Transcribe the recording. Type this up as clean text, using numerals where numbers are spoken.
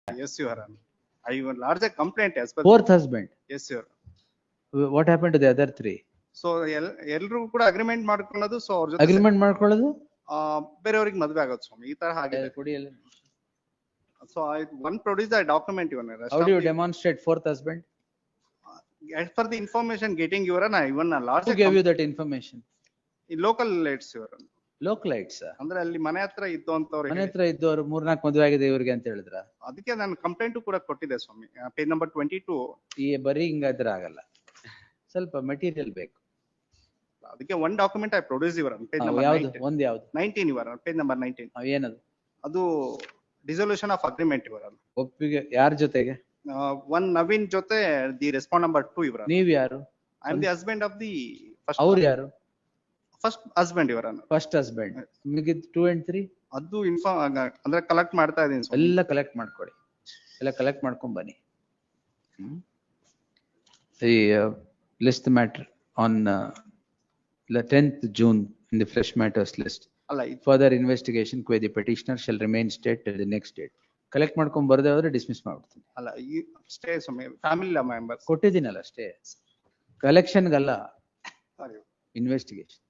Yes, Your Honor. I will lodge a complaint as per. Fourth husband. Yes, Your. What happened to the other three? So ಎಲ್ರು ಕೂಡ agreement ಮಾಡ್ಕೊಳ್ಳೋದು, so ಅವ್ರ ಜೊತೆ Agreement ಮಾಡ್ಕೊಳ್ಳೋದು? ಬೇರೆಯವ್ರಿಗೆ ಮದುವೆ ಆಗೋದು ಸ್ವಾಮಿ, ಈ ತರ ಹಾಗೆ. ಕೊಡಿಯಲ್ಲ. So one produce the document, Your Honor. How do you demonstrate fourth husband? As per the information getting, Your Honor, even a large. Who gave you that information? In local lights, Your Honor. Localites. ಅಂದ್ರೆ ಅಲ್ಲಿ ಮನೆ ಹತ್ರ ಇದ್ದು ಅಂತವ್ರು. ಮನೆ ಹತ್ರ ಇದ್ದವರು 3-4 ಮದುವೆ ಆಗಿದೆ ಇವ್ರಿಗೆ ಅಂತ ಹೇಳಿದ್ರ? ಅದಕ್ಕೆ ನಾನು ಕಂಪ್ಲೇಂಟ್ ಕೂಡ ಕೊಟ್ಟಿದ್ದೆ ಸ್ವಾಮಿ, ಪೇಜ್ ನಂಬರ್ 22. ಈ ಬರೀ ಹಿಂಗಾದ್ರೆ ಆಗಲ್ಲ, ಸ್ವಲ್ಪ ಮೆಟೀರಿಯಲ್ ಬೇಕು. ಅದಕ್ಕೆ one document I produce, Your Honor, page number ಯಾವುದು? 19. ಒಂದು ಯಾವುದು? 19, Your Honor, page number 19. ಏನದು? ಅದು dissolution of agreement, Your Honor. ಒಪ್ಪಿಗೆ ಯಾರ ಜೊತೆಗೆ? One ನವೀನ್ ಜೊತೆ, the respond number 2, Your Honor. ನೀವ್ ಯಾರು? I am the husband of the first. ಅವ್ರು ಯಾರು? First husband, Your Honor. First husband. ನಿಮಗೆ 2 and 3 ಅದು ಅಂದ್ರೆ ಕಲೆಕ್ಟ್ ಮಾಡ್ತಾ ಇದೀನಿ ಸ್ವಾಮಿ. ಎಲ್ಲ ಕಲೆಕ್ಟ್ ಮಾಡ್ಕೊಳ್ಳಿ, ಎಲ್ಲ ಕಲೆಕ್ಟ್ ಮಾಡ್ಕೊಂಡ್ ಬನ್ನಿ. List the matter on the 10th June in the fresh matters list. ಅಲ್ಲ, Further investigation query the petitioner shall remain state till the next date. Collect ಮಾಡ್ಕೊಂಡ್ ಬರದೆ ಹೋದ್ರೆ ಡಿಸ್ಮಿಸ್ ಮಾಡ್ಬಿಡ್ತೀನಿ. ಅಲ್ಲ, ಸ್ಟೇ ಸ್ವಾಮಿ, ಫ್ಯಾಮಿಲಿ ಮೆಂಬರ್ಸ್ ಕೊಟ್ಟಿದ್ದೀನಲ್ಲ ಅಷ್ಟೇ, ಕಲೆಕ್ಷನ್ಗಲ್ಲ, ಸಾರಿ ಇನ್ವೆಸ್ಟಿಗೇಷನ್.